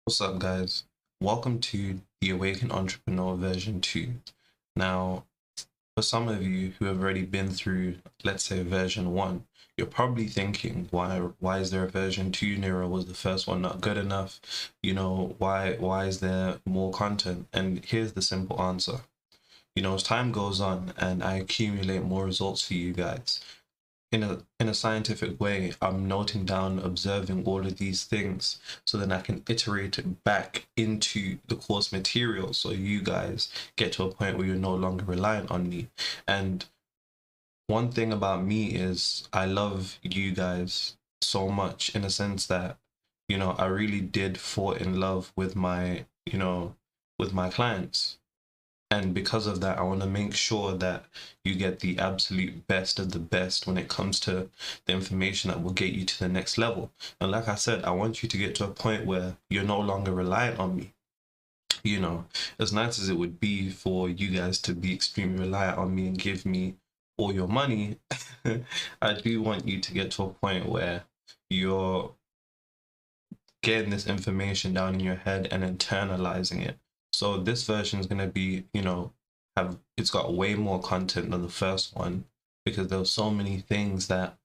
What's up, guys? Welcome to the Awakened Entrepreneur version 2. Now, for some of you who have already been through, let's say, version 1, you're probably thinking, why is there a version 2, Nero? Was the first one not good enough? Why is there more content? And here's the simple answer. As time goes on and I accumulate more results for you guys, in a scientific way, I'm noting down, observing all of these things, so then I can iterate it back into the course material, so you guys get to a point where you're no longer reliant on me. And one thing about me is I love you guys so much, in a sense that I really did fall in love with my clients. And because of that, I want to make sure that you get the absolute best of the best when it comes to the information that will get you to the next level. And like I said, I want you to get to a point where you're no longer reliant on me. As nice as it would be for you guys to be extremely reliant on me and give me all your money, I do want you to get to a point where you're getting this information down in your head and internalizing it. So this version is going to be, it's got way more content than the first one, because there were so many things that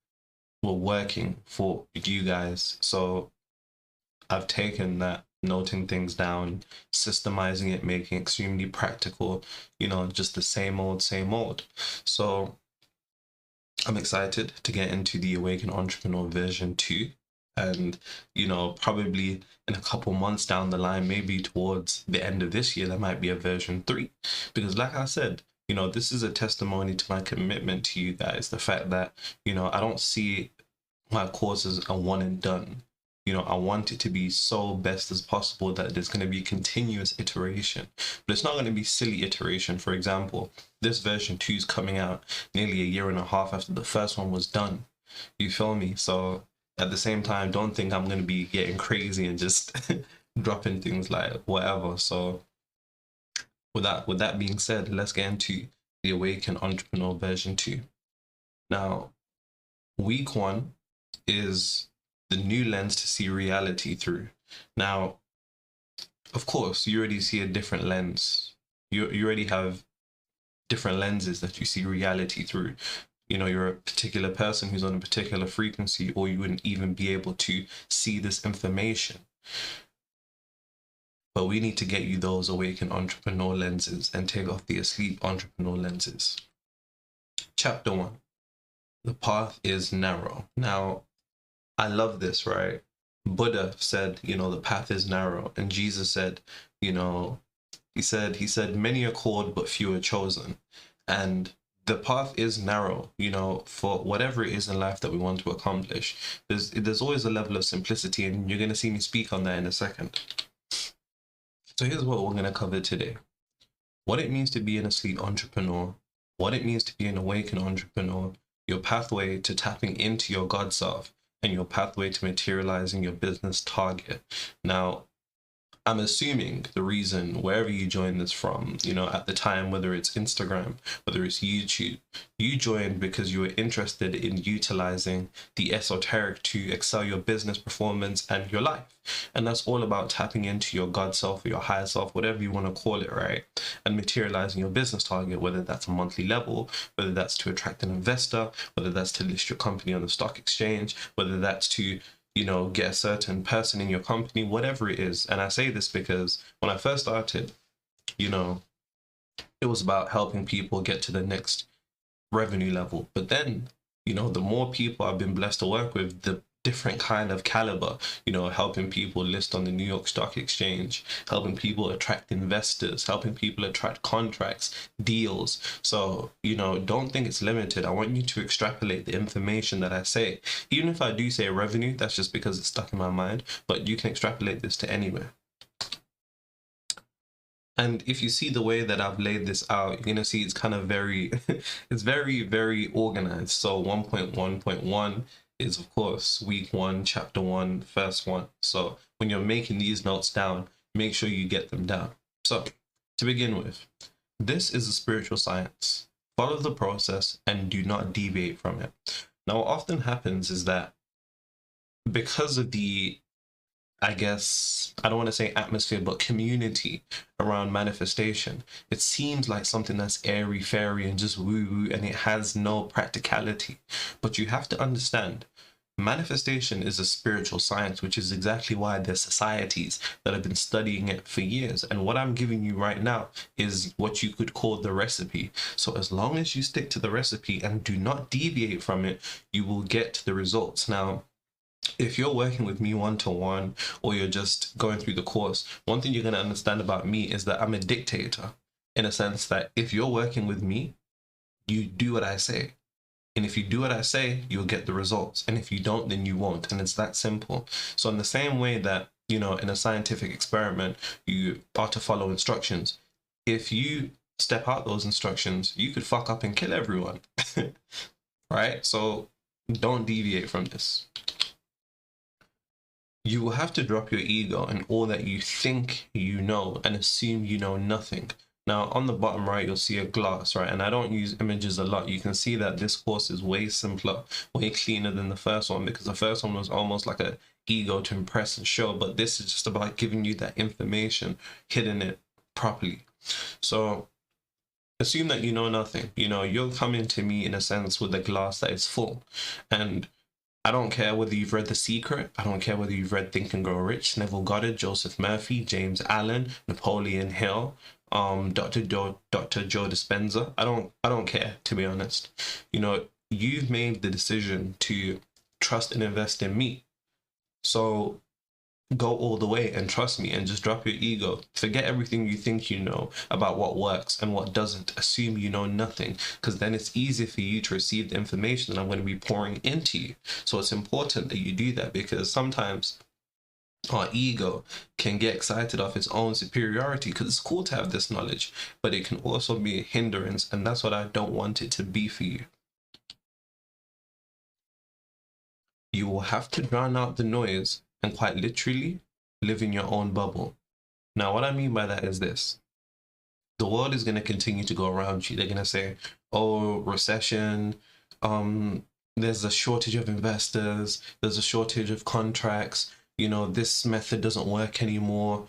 were working for you guys. So I've taken that, noting things down, systemizing it, making it extremely practical, just the same old, same old. So I'm excited to get into the Awaken Entrepreneur version 2. And, probably in a couple months down the line, maybe towards the end of this year, there might be a version 3. Because like I said, this is a testimony to my commitment to you guys. The fact that, I don't see my courses a one and done. I want it to be so best as possible that there's going to be continuous iteration, but it's not going to be silly iteration. For example, this version 2 is coming out nearly a year and a half after the first one was done. You feel me? So at the same time, don't think I'm going to be getting crazy and just dropping things like whatever. So with that being said, let's get into the Awaken Entrepreneur version 2. Now, week 1 is the new lens to see reality through. Now, of course, you already see a different lens. You already have different lenses that you see reality through. You're a particular person who's on a particular frequency, or you wouldn't even be able to see this information. But we need to get you those awakened entrepreneur lenses and take off the asleep entrepreneur lenses. Chapter 1. The path is narrow. Now, I love this, right? Buddha said, the path is narrow. And Jesus said, he said, many are called, but few are chosen. And the path is narrow, for whatever it is in life that we want to accomplish. There's always a level of simplicity, and you're going to see me speak on that in a second. So here's what we're going to cover today. What it means to be an asleep entrepreneur, what it means to be an awakened entrepreneur, your pathway to tapping into your God self, and your pathway to materializing your business target. Now, I'm assuming the reason, wherever you join this from, at the time, whether it's Instagram, whether it's YouTube, you joined because you were interested in utilizing the esoteric to excel your business performance and your life. And that's all about tapping into your God self or your higher self, whatever you want to call it, right? And materializing your business target, whether that's a monthly level, whether that's to attract an investor, whether that's to list your company on the stock exchange, whether that's to get a certain person in your company, whatever it is. And I say this because when I first started, it was about helping people get to the next revenue level. But then, the more people I've been blessed to work with, the different kind of caliber, helping people list on the New York Stock Exchange, helping people attract investors, helping people attract contracts, deals. So, don't think it's limited. I want you to extrapolate the information that I say. Even if I do say revenue, that's just because it's stuck in my mind, but you can extrapolate this to anywhere. And if you see the way that I've laid this out, you're going to see it's kind of it's very, very organized. So 1.1.1 is, of course, week 1, chapter 1, first 1. So when you're making these notes down, make sure you get them down. So to begin with, this is a spiritual science. Follow the process and do not deviate from it. Now, what often happens is that because of the I guess, I don't want to say atmosphere, but community around manifestation. It seems like something that's airy fairy and just woo woo, and it has no practicality. But you have to understand, manifestation is a spiritual science, which is exactly why there's societies that have been studying it for years. And what I'm giving you right now is what you could call the recipe. So as long as you stick to the recipe and do not deviate from it, you will get the results. Now, if you're working with me one-to-one, or you're just going through the course, one thing you're going to understand about me is that I'm a dictator, in a sense that if you're working with me, you do what I say. And if you do what I say, you'll get the results. And if you don't, then you won't. And it's that simple. So in the same way that, in a scientific experiment, you are to follow instructions. If you step out those instructions, you could fuck up and kill everyone. Right? So don't deviate from this. You will have to drop your ego and all that you think you know and assume you know nothing. Now, on the bottom right, you'll see a glass, right? And I don't use images a lot. You can see that this course is way simpler, way cleaner than the first one, because the first one was almost like a ego to impress and show, but this is just about giving you that information, hidden it properly. So assume that you know nothing. You're coming to me in a sense with a glass that is full. And I don't care whether you've read The Secret. I don't care whether you've read Think and Grow Rich, Neville Goddard, Joseph Murphy, James Allen, Napoleon Hill, Dr. Joe Dispenza. I don't care, to be honest. You've made the decision to trust and invest in me. So go all the way and trust me and just drop your ego. Forget everything you think you know about what works and what doesn't. Assume you know nothing, because then it's easy for you to receive the information that I'm going to be pouring into you. So it's important that you do that, because sometimes our ego can get excited off its own superiority, because it's cool to have this knowledge, but it can also be a hindrance, and that's what I don't want it to be for you. You will have to drown out the noise and quite literally live in your own bubble. Now, what I mean by that is this. The world is going to continue to go around you. They're going to say, oh, recession, there's a shortage of investors, there's a shortage of contracts, this method doesn't work anymore,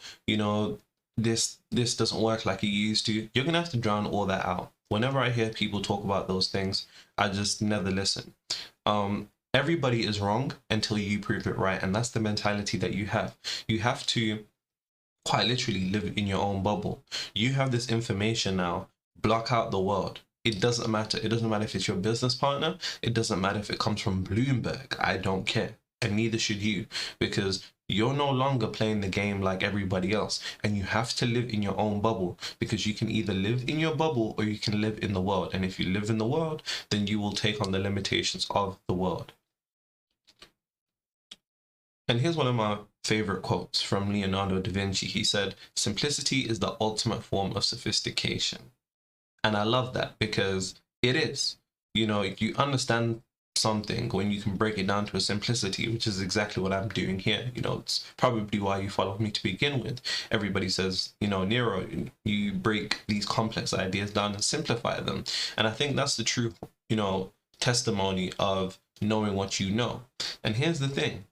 this doesn't work like it used to. You're going to have to drown all that out. Whenever I hear people talk about those things, I just never listen. Everybody is wrong until you prove it right. And that's the mentality that you have. You have to quite literally live in your own bubble. You have this information now, block out the world. It doesn't matter. It doesn't matter if it's your business partner. It doesn't matter if it comes from Bloomberg. I don't care. And neither should you, because you're no longer playing the game like everybody else. And you have to live in your own bubble, because you can either live in your bubble or you can live in the world. And if you live in the world, then you will take on the limitations of the world. And here's one of my favorite quotes from Leonardo da Vinci. He said, "Simplicity is the ultimate form of sophistication." And I love that, because it is. If you understand something when you can break it down to a simplicity, which is exactly what I'm doing here. It's probably why you follow me to begin with. Everybody says, Nero, you break these complex ideas down and simplify them. And I think that's the true, testimony of knowing what you know. And here's the thing.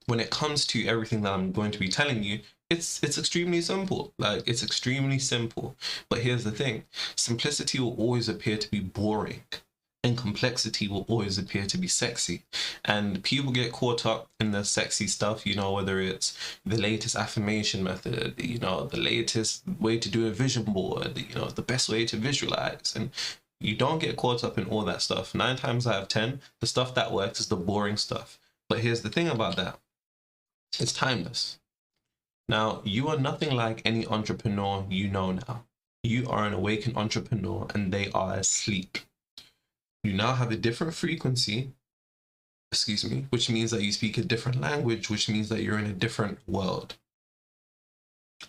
When it comes to everything that I'm going to be telling you, it's extremely simple. Like, it's extremely simple. But here's the thing. Simplicity will always appear to be boring, and complexity will always appear to be sexy. And people get caught up in the sexy stuff, whether it's the latest affirmation method, the latest way to do a vision board, the best way to visualize. And you don't get caught up in all that stuff. 9 times out of 10, the stuff that works is the boring stuff. But here's the thing about that. It's timeless. Now, you are nothing like any entrepreneur you know now. You are an awakened entrepreneur, and they are asleep. You now have a different frequency, which means that you speak a different language, which means that you're in a different world.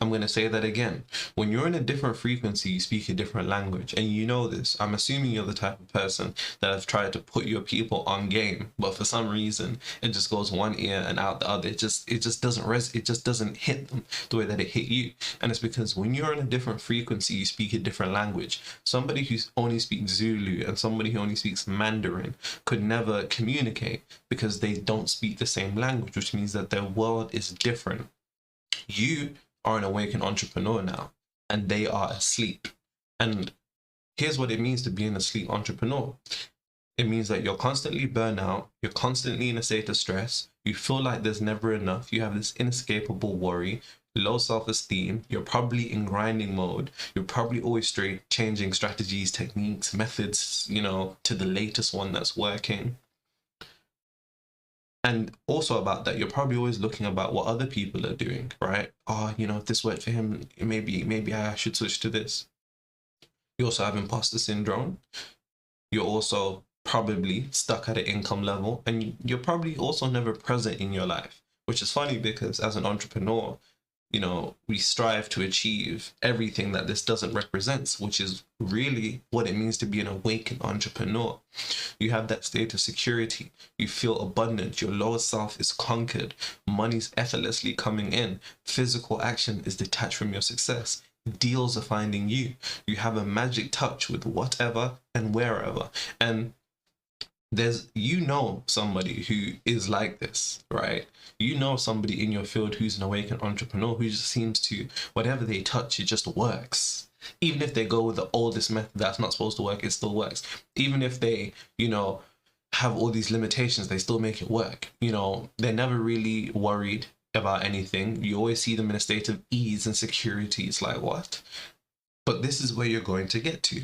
I'm going to say that again. When you're in a different frequency, you speak a different language. And you know this. I'm assuming you're the type of person that have tried to put your people on game, but for some reason, it just goes one ear and out the other. It just doesn't it just doesn't hit them the way that it hit you. And it's because when you're in a different frequency, you speak a different language. Somebody who only speaks Zulu and somebody who only speaks Mandarin could never communicate because they don't speak the same language, which means that their world is different. You are an awakened entrepreneur now, and they are asleep. And here's what it means to be an asleep entrepreneur. It means that you're constantly burnt out, you're constantly in a state of stress, you feel like there's never enough, you have this inescapable worry, low self-esteem, you're probably in grinding mode, you're probably always changing strategies, techniques, methods, to the latest one that's working. And also about that, you're probably always looking about what other people are doing, right? Oh, if this worked for him, maybe I should switch to this. You also have imposter syndrome. You're also probably stuck at an income level, and you're probably also never present in your life, which is funny because as an entrepreneur, we strive to achieve everything that this doesn't represent, which is really what it means to be an awakened entrepreneur. You have that state of security. You feel abundant. Your lower self is conquered. Money's effortlessly coming in. Physical action is detached from your success. Deals are finding you. You have a magic touch with whatever and wherever. And there's somebody who is like this, right? Somebody in your field who's an awakened entrepreneur who just seems to, whatever they touch, it just works. Even if they go with the oldest method that's not supposed to work, it still works. Even if they, have all these limitations, they still make it work. They're never really worried about anything. You always see them in a state of ease and security. It's like, what? But this is where you're going to get to.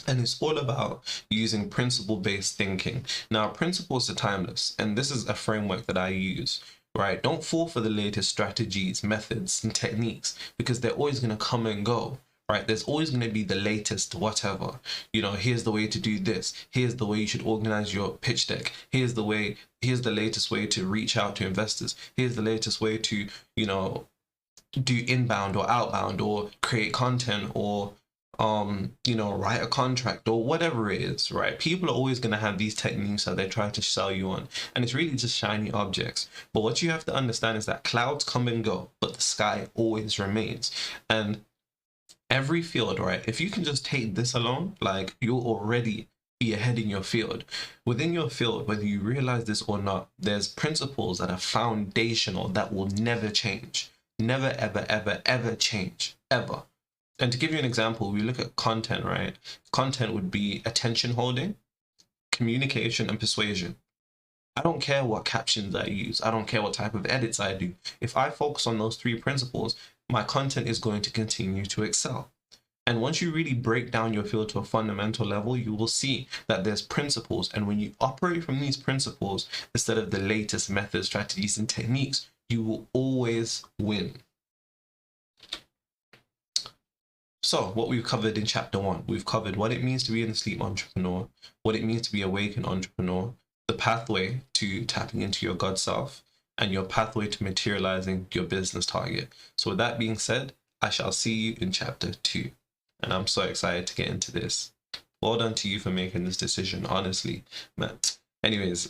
And it's all about using principle-based thinking. Now, principles are timeless, and this is a framework that I use, right? Don't fall for the latest strategies, methods, and techniques, because they're always going to come and go, right? There's always going to be the latest whatever. Here's the way to do this. Here's the way you should organize your pitch deck. Here's the latest way to reach out to investors. Here's the latest way to, do inbound or outbound or create content or write a contract or whatever it is, right? People are always going to have these techniques that they try to sell you on, and it's really just shiny objects. But what you have to understand is that clouds come and go, but the sky always remains. And every field, right? If you can just take this alone, like, you'll already be ahead in your field. Within your field, whether you realize this or not, there's principles that are foundational that will never change. Never, ever, ever, ever change, ever. And to give you an example, we look at content, right? Content would be attention holding, communication, and persuasion. I don't care what captions I use. I don't care what type of edits I do. If I focus on those three principles, my content is going to continue to excel. And once you really break down your field to a fundamental level, you will see that there's principles. And when you operate from these principles, instead of the latest methods, strategies, and techniques, you will always win. So what we've covered in chapter 1, we've covered what it means to be an asleep entrepreneur, what it means to be an awakened entrepreneur, the pathway to tapping into your God self, and your pathway to materializing your business target. So with that being said, I shall see you in chapter 2. And I'm so excited to get into this. Well done to you for making this decision, honestly. Man. Anyways,